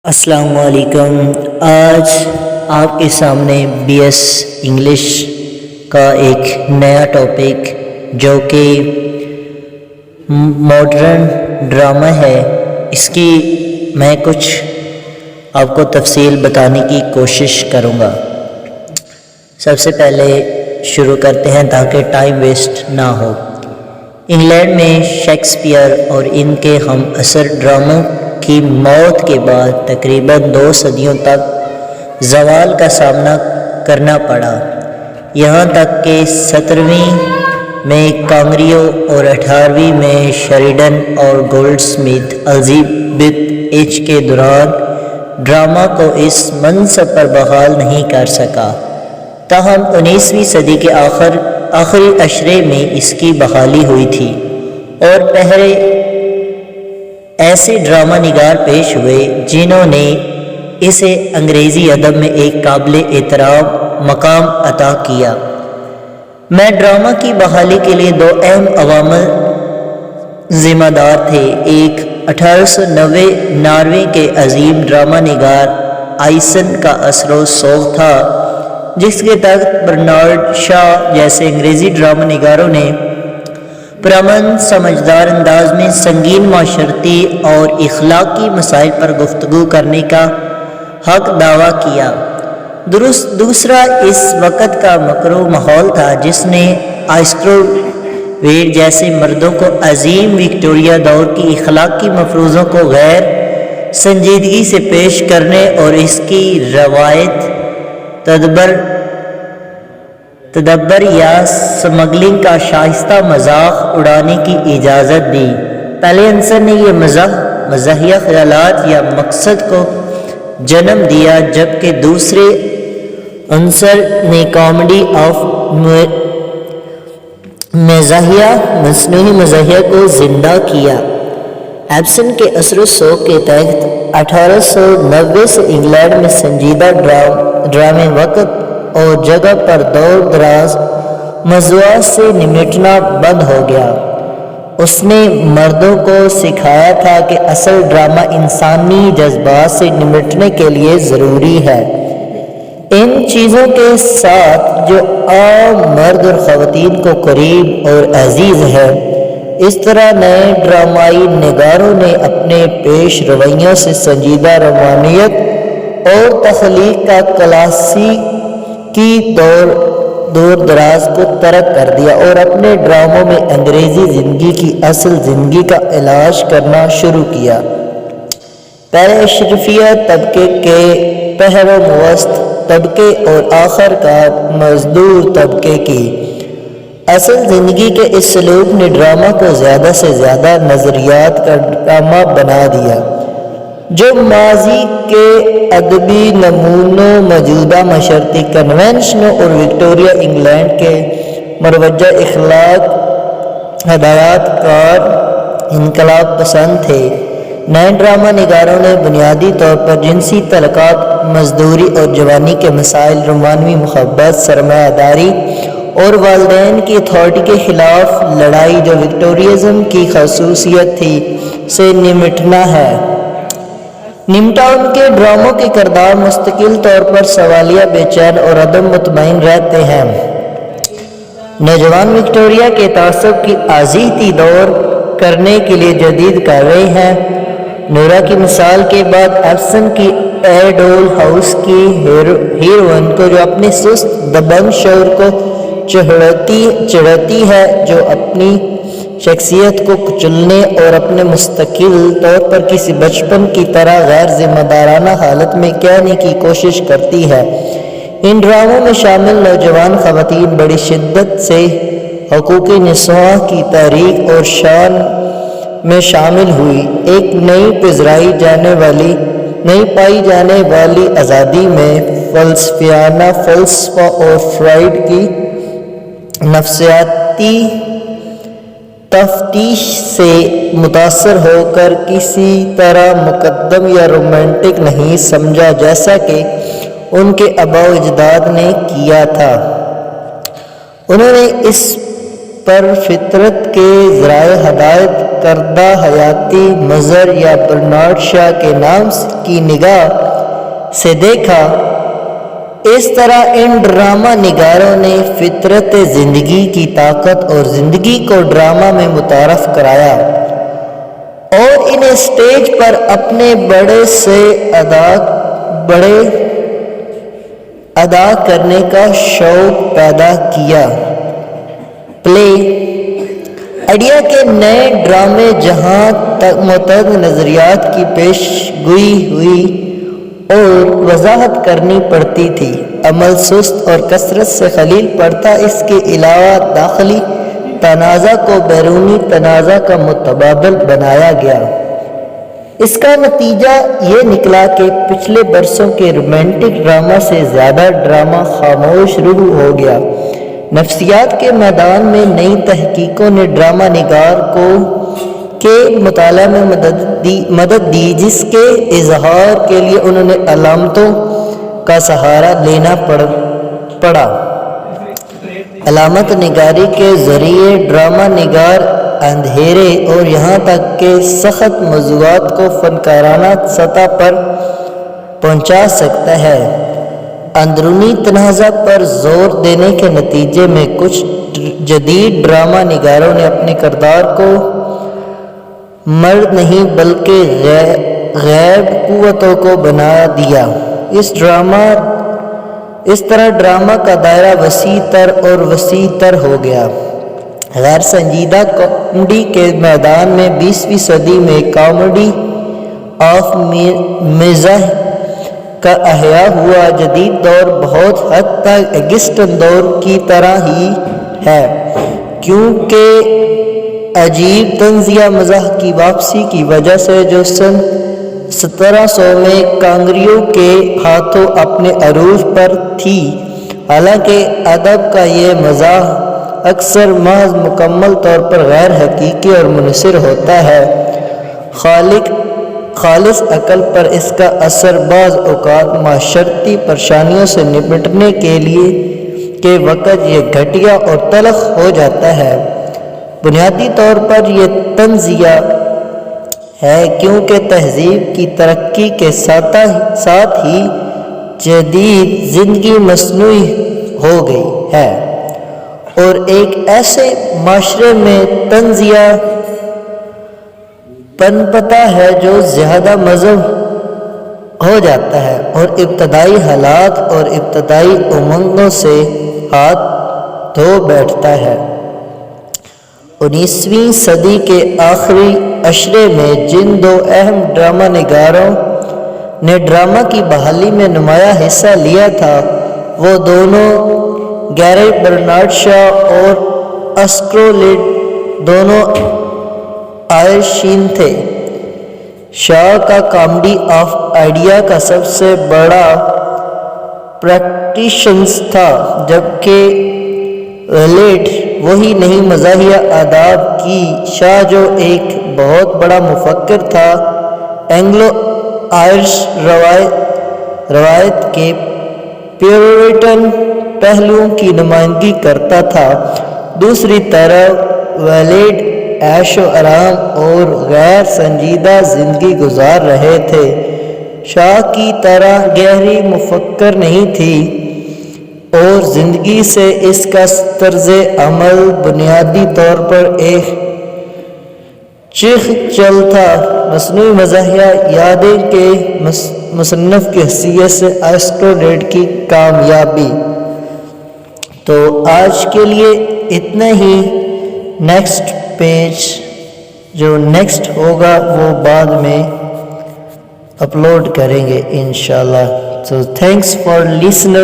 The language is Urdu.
السلام علیکم۔ آج آپ کے سامنے BS انگلش کا ایک نیا ٹاپک جو کہ ماڈرن ڈرامہ ہے، اس کی میں کچھ آپ کو تفصیل بتانے کی کوشش کروں گا۔ سب سے پہلے شروع کرتے ہیں تاکہ ٹائم ویسٹ نہ ہو۔ انگلینڈ میں شیکسپیئر اور ان کے ہم عصر ڈراموں کی موت کے بعد تقریباً 2 صدیوں تک زوال کا سامنا کرنا پڑا، یہاں تک کہ 17ویں میں کانگریو اور 18ویں میں شریڈن اور گولڈ سمتھ الزبتھ ایج کے دوران ڈرامہ کو اس منصب پر بحال نہیں کر سکا۔ تاہم 19ویں صدی کے آخری عشرے میں اس کی بحالی ہوئی تھی اور پہلے ایسے ڈرامہ نگار پیش ہوئے جنہوں نے اسے انگریزی ادب میں ایک قابل احترام مقام عطا کیا۔ میں ڈرامہ کی بحالی کے لیے 2 اہم عوامل ذمہ دار تھے۔ ایک 1890 ناروے کے عظیم ڈرامہ نگار آئسن کا اثر و رسوخ تھا، جس کے تحت برنارڈ شاہ جیسے انگریزی ڈرامہ نگاروں نے پرامن سمجھدار انداز میں سنگین معاشرتی اور اخلاقی مسائل پر گفتگو کرنے کا حق دعویٰ کیا۔ دوسرا اس وقت کا مکروہ ماحول تھا جس نے آسکر ویلڈ جیسے مردوں کو عظیم وکٹوریہ دور کی اخلاقی مفروضوں کو غیر سنجیدگی سے پیش کرنے اور اس کی روایت تدبر یا سمگلنگ کا شائستہ مذاق اڑانے کی اجازت دی۔ پہلے عنصر نے یہ مزاحیہ خیالات یا مقصد کو جنم دیا، جبکہ دوسرے عنصر نے کامیڈی آف مزاحیہ مصنوعی مزاحیہ کو زندہ کیا۔ ایبسن کے اثر و رسوخ کے تحت 1890 سے انگلینڈ میں سنجیدہ ڈرامے وقت اور جگہ پر دور دراز موضوعات سے نمٹنا بند ہو گیا۔ اس نے مردوں کو سکھایا تھا کہ اصل ڈرامہ انسانی جذبات سے نمٹنے کے لیے ضروری ہے، ان چیزوں کے ساتھ جو عام مرد اور خواتین کو قریب اور عزیز ہے۔ اس طرح نئے ڈرامائی نگاروں نے اپنے پیش رویوں سے سنجیدہ روانیت اور تخلیق کا کلاسیکی دور دراز کو ترک کر دیا اور اپنے ڈراموں میں انگریزی زندگی کی اصل زندگی کا علاج کرنا شروع کیا۔ پہلے اشرافیہ طبقے کے پہلو متوسط طبقے اور آخر کار مزدور طبقے کی اصل زندگی کے اس سلوک نے ڈرامہ کو زیادہ سے زیادہ نظریات کا ڈرامہ بنا دیا، جو ماضی کے ادبی نمونوں، موجودہ معاشرتی کنونشنوں اور وکٹوریہ انگلینڈ کے مروجہ اخلاق ہدایات کار انقلاب پسند تھے۔ نئے ڈرامہ نگاروں نے بنیادی طور پر جنسی تعلقات، مزدوری اور جوانی کے مسائل، رومانوی محبت، سرمایہ داری اور والدین کی اتھارٹی کے خلاف لڑائی جو وکٹوریزم کی خصوصیت تھی سے نمٹنا ہے۔ ان کے ڈراموں کے کردار مستقل طور پر سوالیہ، بے چین اور عدم مطمئن رہتے ہیں۔ نوجوان وکٹوریہ کے تعصب کی ازیحتی دور کرنے کے لیے جدید کارروائی ہے۔ نورا کی مثال کے بعد ایبسن کی اے ڈول ہاؤس کی ہیروئن کو جو اپنے سست دبنگ شعور کو چڑھتی ہے، جو اپنی شخصیت کو کچلنے اور اپنے مستقل طور پر کسی بچپن کی طرح غیر ذمہ دارانہ حالت میں کہنے کی کوشش کرتی ہے۔ ان ڈراموں میں شامل نوجوان خواتین بڑی شدت سے حقوق نسواں کی تحریک اور شان میں شامل ہوئی۔ ایک نئی پائی جانے والی آزادی میں فلسفیانہ فلسفہ اور فرائڈ کی نفسیاتی تفتیش سے متاثر ہو کر کسی طرح مقدم یا رومانٹک نہیں سمجھا جیسا کہ ان کے آباء و اجداد نے کیا تھا۔ انہوں نے اس پر فطرت کے ذرائع ہدایت کردہ حیاتی مظہر یا برنارڈ شاہ کے نام کی نگاہ سے دیکھا، اس طرح ان ڈرامہ نگاروں نے فطرت زندگی کی طاقت اور زندگی کو ڈرامہ میں متعارف کرایا اور انہیں اسٹیج پر اپنے بڑے ادا کرنے کا شوق پیدا کیا۔ پلے آئیڈیا کے نئے ڈرامے جہاں تک متعدد نظریات کی پیش گوئی ہوئی اور وضاحت کرنی پڑتی تھی، عمل سست اور کثرت سے خلیل پڑتا۔ اس کے علاوہ داخلی تنازع کو بیرونی تنازع کا متبادل بنایا گیا۔ اس کا نتیجہ یہ نکلا کہ پچھلے برسوں کے رومانٹک ڈرامہ سے زیادہ ڈرامہ خاموش روح ہو گیا۔ نفسیات کے میدان میں نئی تحقیقوں نے ڈرامہ نگار کے مطالعہ میں مدد دی، جس کے اظہار کے لیے انہوں نے علامتوں کا سہارا لینا پڑا۔ علامت نگاری کے ذریعے ڈرامہ نگار اندھیرے اور یہاں تک کہ سخت موضوعات کو فنکارانہ سطح پر پہنچا سکتا ہے۔ اندرونی تنازع پر زور دینے کے نتیجے میں کچھ جدید ڈرامہ نگاروں نے اپنے کردار کو مرد نہیں بلکہ غیب قوتوں کو بنا دیا۔ اس طرح ڈرامہ کا دائرہ وسیع تر اور وسیع تر ہو گیا۔ غیر سنجیدہ کامیڈی کے میدان میں 20ویں صدی میں کامیڈی آف مزاح کا احیاء ہوا۔ جدید دور بہت حد تک ایگسٹن دور کی طرح ہی ہے، کیونکہ عجیب طنزیہ مزاح کی واپسی کی وجہ سے جو سن 1700 میں کانگریو کے ہاتھوں اپنے عروج پر تھی۔ حالانکہ ادب کا یہ مزاح اکثر محض مکمل طور پر غیر حقیقی اور منحصر ہوتا ہے، خالص عقل پر اس کا اثر بعض اوقات معاشرتی پریشانیوں سے نمٹنے کے وقت یہ گھٹیا اور تلخ ہو جاتا ہے۔ بنیادی طور پر یہ طنزیہ ہے کیونکہ تہذیب کی ترقی کے ساتھ ہی جدید زندگی مصنوعی ہو گئی ہے اور ایک ایسے معاشرے میں طنزیہ پنپتا ہے جو زیادہ مذہب ہو جاتا ہے اور ابتدائی حالات اور ابتدائی امنگوں سے ہاتھ دھو بیٹھتا ہے۔ 19ویں صدی کے آخری عشرے میں جن دو اہم ڈرامہ نگاروں نے ڈرامہ کی بحالی میں نمایاں حصہ لیا تھا، وہ دونوں گیری برنارڈ شاہ اور اسکرو لیڈ دونوں آئرشین تھے۔ شاہ کا کامیڈی آف آئیڈیا کا سب سے بڑا پریکٹیشنر تھا، جبکہ ویلیٹ وہی نہیں مزاحیہ آداب کی شاہ جو ایک بہت بڑا مفکر تھا، اینگلو آئرش روایت کے پیورٹن پہلوؤں کی نمائندگی کرتا تھا۔ دوسری طرف ویلیٹ عیش و آرام اور غیر سنجیدہ زندگی گزار رہے تھے۔ شاہ کی طرح گہری مفکر نہیں تھی اور زندگی سے اس کا طرز عمل بنیادی طور پر ایک چل تھا۔ مصنوعی مزاحیہ یادیں کے مصنف کی حیثیت سے اسکرو لیڈ کی کامیابی۔ تو آج کے لیے اتنا ہی۔ نیکسٹ پیج جو نیکسٹ ہوگا وہ بعد میں اپلوڈ کریں گے انشاءاللہ۔ So thanks for listening.